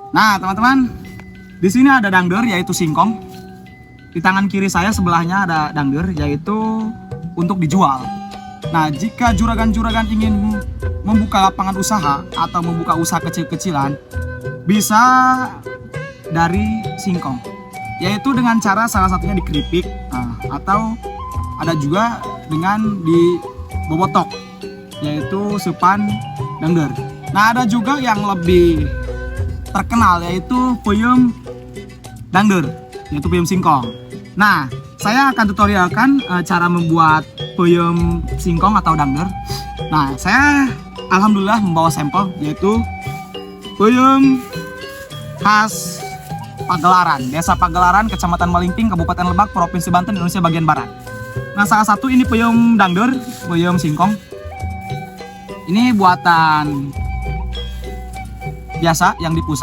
Nah, teman-teman, di sini ada dangder yaitu singkong. Di tangan kiri saya sebelahnya ada dangder yaitu untuk dijual. Nah, jika juragan-juragan ingin membuka lapangan usaha atau membuka usaha kecil-kecilan, bisa dari singkong, yaitu dengan cara salah satunya dikeripik, atau ada juga dengan dibobotok, yaitu sepan dangder. Nah, ada juga yang lebih terkenal yaitu peyem dangder, yaitu peyem singkong. Nah, saya akan tutorialkan cara membuat peyem singkong atau dangder. Nah, saya alhamdulillah membawa sampel yaitu peyem khas Pagelaran, Desa Pagelaran, Kecamatan Malingping, Kabupaten Lebak, Provinsi Banten, Indonesia bagian barat. Nah, salah satu ini peyem dangder, peyem singkong. Ini buatan biasa yang di pusat.